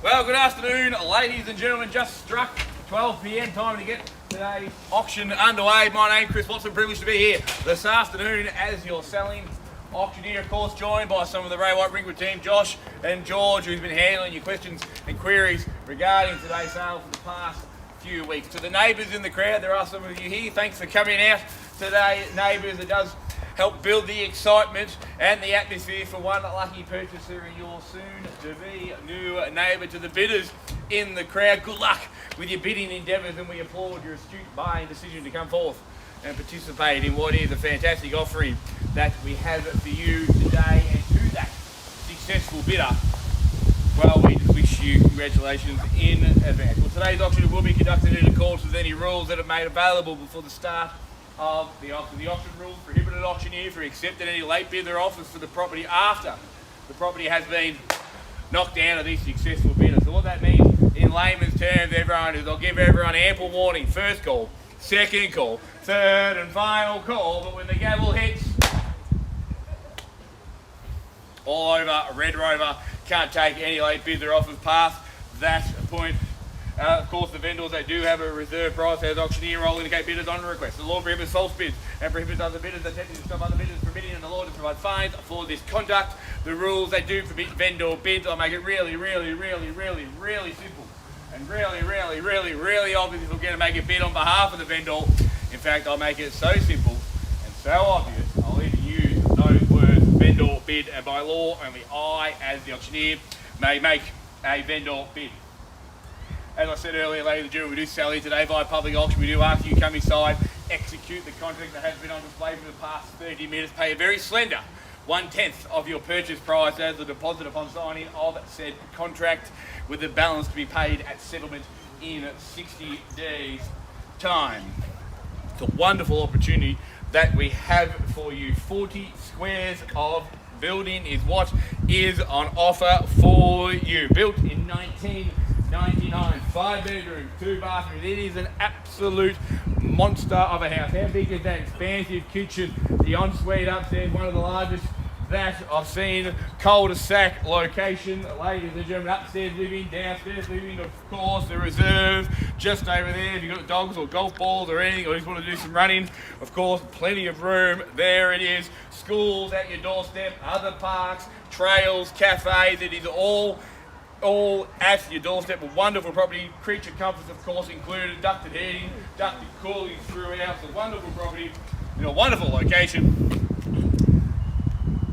Well, good afternoon, ladies and gentlemen. Just struck 12 p.m. Time to get today's auction underway. My name's Chris Watson. Privileged to be here this afternoon as your selling auctioneer, of course, joined by some of the Ringwood team, Josh and George, who's been handling your questions and queries regarding today's sale for the past few weeks. To the neighbours in the crowd, there are some of you here. Thanks for coming out today, neighbours. It does help build the excitement and the atmosphere for one lucky purchaser and your soon-to-be new neighbour. To the bidders in the crowd, good luck with your bidding endeavours, and we applaud your astute buying decision to come forth and participate in what is a fantastic offering that we have for you today. And to that successful bidder, well, we just wish you congratulations in advance. Well, today's auction will be conducted in accordance with any rules that are made available before the start of the auction. The auction rules prohibit an auctioneer from accepting any late bid or offers for the property after the property has been knocked down to these successful bidders. So what that means in layman's terms, everyone, is I'll give everyone ample warning. First call, second call, third and final call, but when the gavel hits, all over, Red Rover can't take any late bids or offers past that point. Of course, the vendors, they do have a reserve price as auctioneer role indicate bidders on request. The law prohibits false bids and prohibits other bidders attempting to stop other bidders from bidding, and the law to provide fines for this conduct. The rules, they do forbid vendor bids. I'll make it really simple and really obvious if we're going to make a bid on behalf of the vendor. In fact, I'll make it so simple and so obvious, I'll even use those words, vendor bid, and by law, only I, as the auctioneer, may make a vendor bid. As I said earlier, ladies and gentlemen, we do sell here today via public auction. We do ask you come inside, execute the contract that has been on display for the past 30 minutes, pay a very slender 1/10 of your purchase price as a deposit upon signing of said contract, with the balance to be paid at settlement in 60 days' time. It's a wonderful opportunity that we have for you. 40 squares of building is what is on offer for you. Built in 1999, 5 bedrooms, 2 bathrooms. It is an absolute monster of a house. How big is that expansive kitchen? The ensuite upstairs, one of the largest that I've seen. Cul-de-sac location, ladies and gentlemen. Upstairs living, downstairs living, of course. The reserve just over there. If you've got dogs or golf balls or anything, or just want to do some running, of course, plenty of room. There it is. Schools at your doorstep, other parks, trails, cafes. It is all at your doorstep. A wonderful property. Creature comforts, of course, included. Ducted heating, ducted cooling throughout. It's a wonderful property in a wonderful location.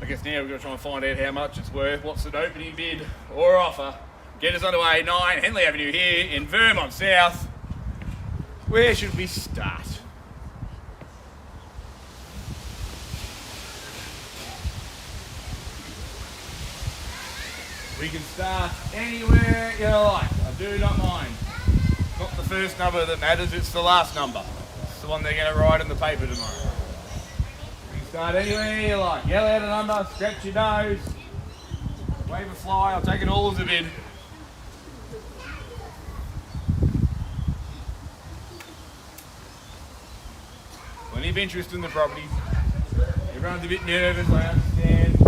I guess now we're going to try and find out how much it's worth. What's an opening bid or offer? Get us underway. 9 Henley Avenue here in Vermont South. Where should we start? We can start anywhere you like. I do not mind. It's not the first number that matters, it's the last number. It's the one they're going to write in the paper tomorrow. We can start anywhere you like. Yell out a number, scratch your nose, wave a fly, I'll take it all as a bid. Plenty of interest in the property. Everyone's a bit nervous, I understand.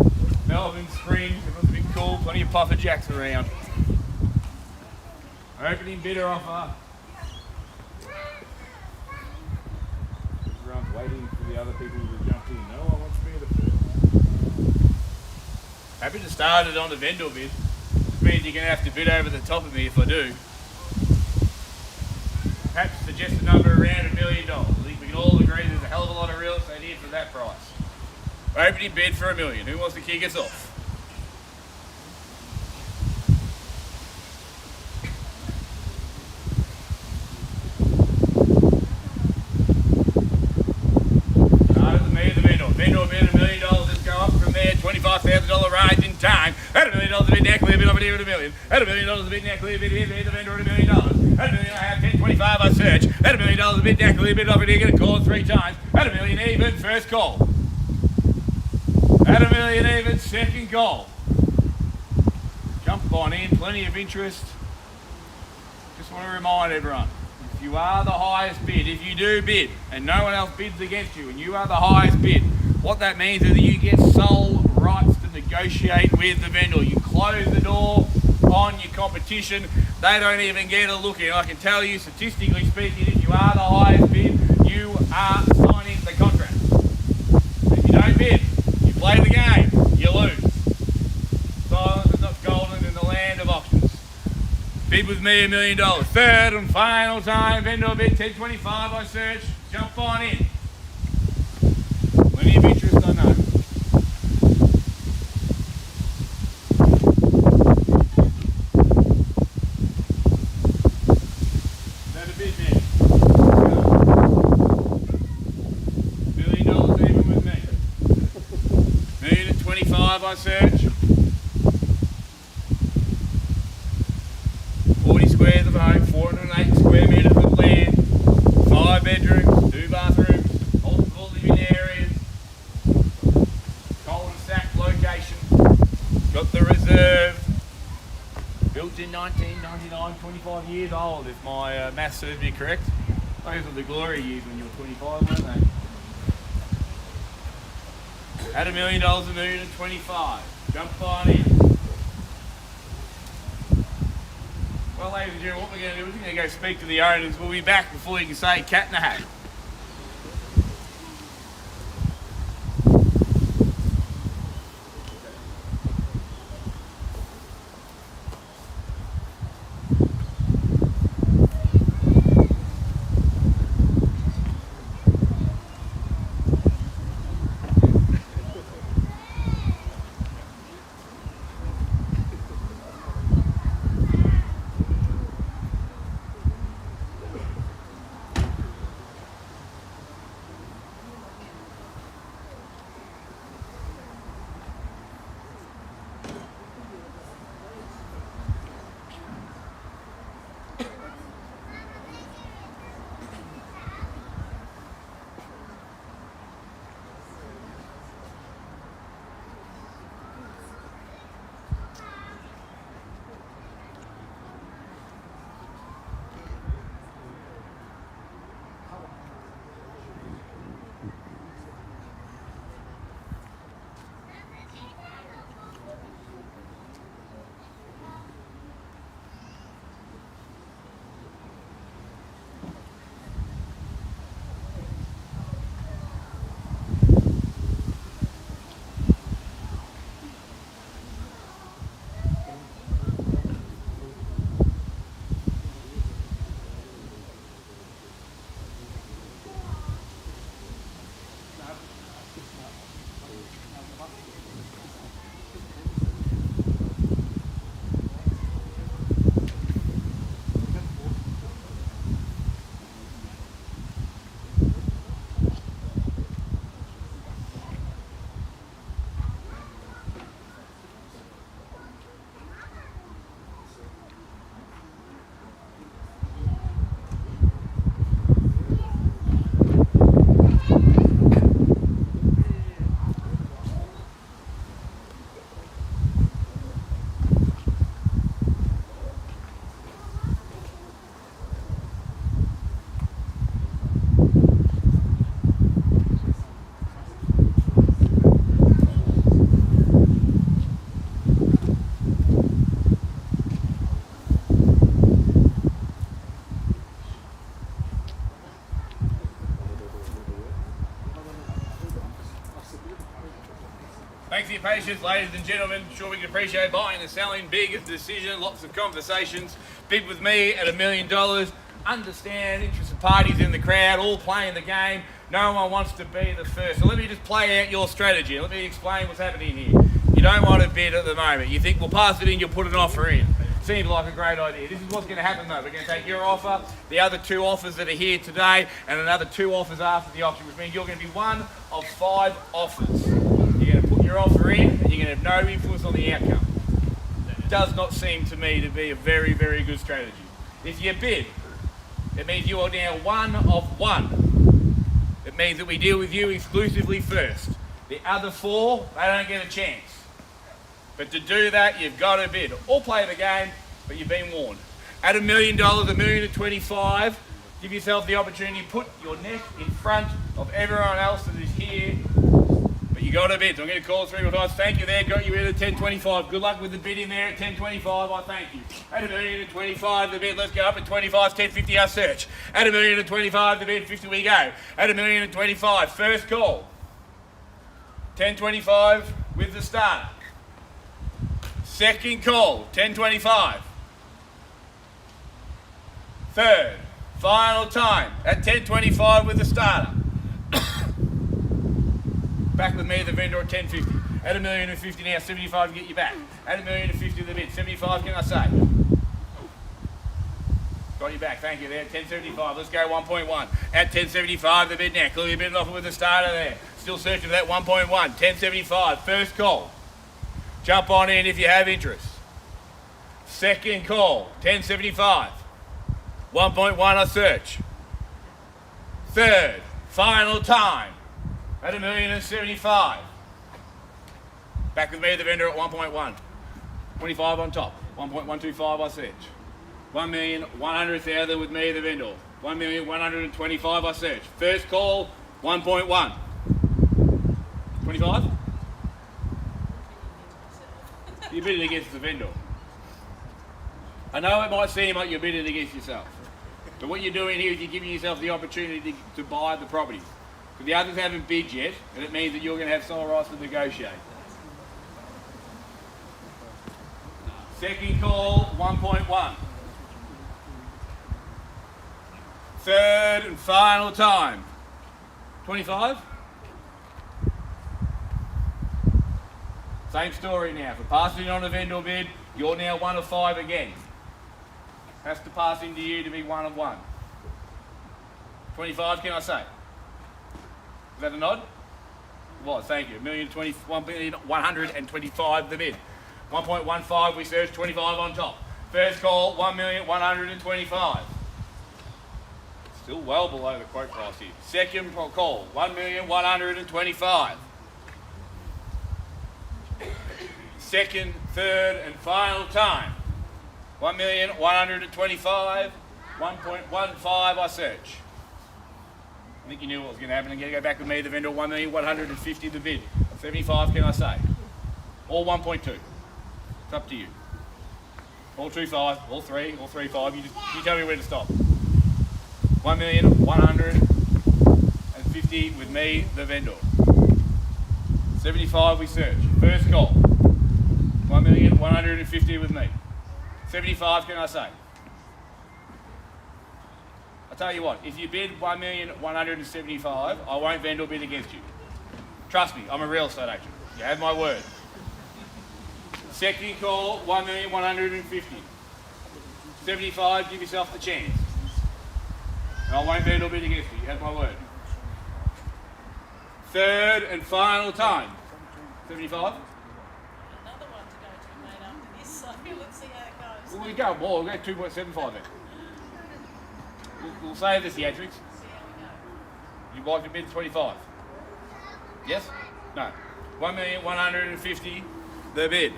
Melbourne spring, everyone's a bit cool, plenty of puffer jacks around. Opening bid or offer. Everyone's waiting for the other people to jump in. No one wants to be the first. Happy to start it on the vendor bid. This means you're going to have to bid over the top of me if I do. Perhaps suggest a number around $1 million. I think we can all agree there's a hell of a lot of real estate here for that price. Opening bid for $1 million. Who wants to kick us off? Vendor bid $1 million. Let's go up from there. $25,000 rise in time. At $1 million a bid now, clear bid over here at $1 million. At $1 million a bid now, clear bid here, the vendor at $1 million. At $1 million I have 10, 25 I search. At $1 million a bid now, clear bid over here, get a call 3 times. At $1 million even, first call. At $1 million even, second call. Jump on in, plenty of interest. Just want to remind everyone, if you are the highest bid, if you do bid and no one else bids against you and you are the highest bid, what that means is that you get sole rights to negotiate with the vendor. You close the door on your competition. They don't even get a look in. I can tell you, statistically speaking, if you are the highest bid, you are signing the contract. If you don't bid, you play the game, you lose. Silence is not golden in the land of auctions. Bid with me $1 million. Third and final time, vendor bid 1025 I search. Jump on in. Plenty of interest, I know. That a bid, man. $1 million even with me. $1,025,000 I search. 40 squares of home, 408 square metres of land, 5 bedrooms, 2 bathrooms, multiple living areas, cul-de-sac location, got the reserve, built in 1999, 25 years old if my maths serves me correct. Those were the glory years when you were 25, weren't they? At $1 million, $1,025,000. Jump on in. Well, ladies and gentlemen, what we're going to do is we're going to go speak to the owners. We'll be back before you can say cat in a hat. Thanks for your patience, ladies and gentlemen. Sure we can appreciate buying and selling. Big decision, lots of conversations. Bid with me at $1 million. Understand interested parties in the crowd, all playing the game. No one wants to be the first. So let me just play out your strategy. Let me explain what's happening here. You don't want to bid at the moment. You think we'll pass it in, you'll put an offer in. Seems like a great idea. This is what's going to happen though. We're going to take your offer, the other 2 offers that are here today, and another 2 offers after the auction, which means you're going to be one of 5 offers. You're going to put your offer in, and you're going to have no influence on the outcome. It does not seem to me to be a very, very good strategy. If you bid, it means you are now one of 1. It means that we deal with you exclusively first. The other 4, they don't get a chance. But to do that, you've got to bid. Or play the game, but you've been warned. At $1 million, $1,025,000, give yourself the opportunity to put your neck in front of everyone else that is here. But You got a bid. So I'm going to call 3 more times. Thank you there. Got you in at 10.25. Good luck with the bid in there at 10.25. I thank you. At $1,025,000 the bid. Let's go up at 25. 10.50 our search. At $1,025,000 the bid. 50 we go. At $1,025,000 first call. 10.25 with the starter. Second call. 10.25. Third. Final time at 10.25 with the starter. Back with me, the vendor at 10.50. At $1,050,000 now, 75 to get you back. At $1,050,000 the bid. 75 can I say? Got you back, thank you there. 10.75. Let's go 1.1. At 10.75 the bid now. Clearly bid offer with the starter there. Still searching for that 1.1. 10.75. First call. Jump on in if you have interest. Second call. 10.75. 1.1 I search. Third. Final time. At $1,075,000. Back with me, the vendor at 1.1. 25 on top. 1.125 I search. 1,100,000 with me, the vendor. 1,125 I search. First call, 1.1. 25? You're bidding against the vendor. I know it might seem like you're bidding against yourself, but what you're doing here is you're giving yourself the opportunity to buy the property. Because the others haven't bid yet, and it means that you're going to have sole rights to negotiate. Second call, 1.1. Third and final time. 25? Same story now. For passing on a vendor bid, you're now 1 of 5 again. Has to pass into you to be 1 of 1. 25 can I say? Is that a nod? It was, thank you. 1,125 the bid. 1.15 we searched, 25 on top. First call, 1,125. Still well below the quote price here. Second call, 1,125. Second, third and final time. 1,125, 1.15 I search. I think you knew what was going to happen. Again, go back with me, the vendor, 1,150 the bid. 75 can I say? All 1.2. It's up to you. All 2.5, all 3, all 3.5. You tell me where to stop. 1,150 with me, the vendor. 75 we search. First call. 1,150 with me. 75 can I say? I'll tell you what, if you bid 1,175, I won't vendor bid against you. Trust me, I'm a real estate agent. You have my word. Second call, 1,150. 75, give yourself the chance. And I won't vendor bid against you. You have my word. Third and final time. 75. Another one to go to, mate, after this, so let's see how it goes. Well, we go more. We'll go 2.75 then. We'll save the theatrics. You'd like to bid 25? Yes? No. 1,150 the bid.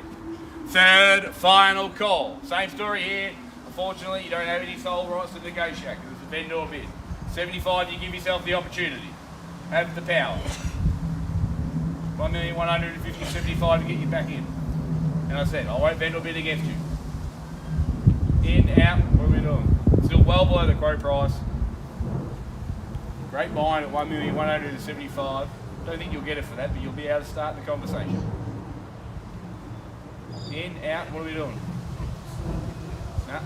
Third, final call. Same story here. Unfortunately, you don't have any sole rights to negotiate because it's a vendor bid. 75, you give yourself the opportunity. Have the power. 1,150, 75 to get you back in. And I said, I won't vendor bid against you. In, out, what are we doing? Still well below the quote price. Great buying at 1,175. Don't think you'll get it for that, but you'll be able to start the conversation. In, out, what are we doing? No.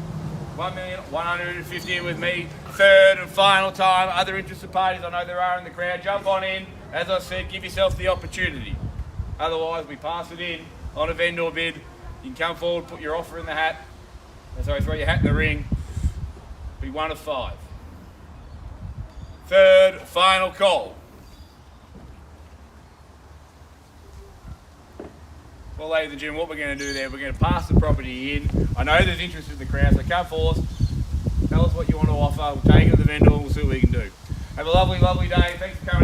1,150 with me. Third and final time. Other interested parties, I know there are in the crowd. Jump on in. As I said, give yourself the opportunity. Otherwise, we pass it in on a vendor bid. You can come forward, put your offer in the hat. Sorry, throw your hat in the ring. Be 1 of 5. Third, final call. Well, ladies and gentlemen, what we're going to do there, we're going to pass the property in. I know there's interest in the crowd, so come forth. Tell us what you want to offer. We'll take it to the vendor and we'll see what we can do. Have a lovely, lovely day. Thanks for coming in.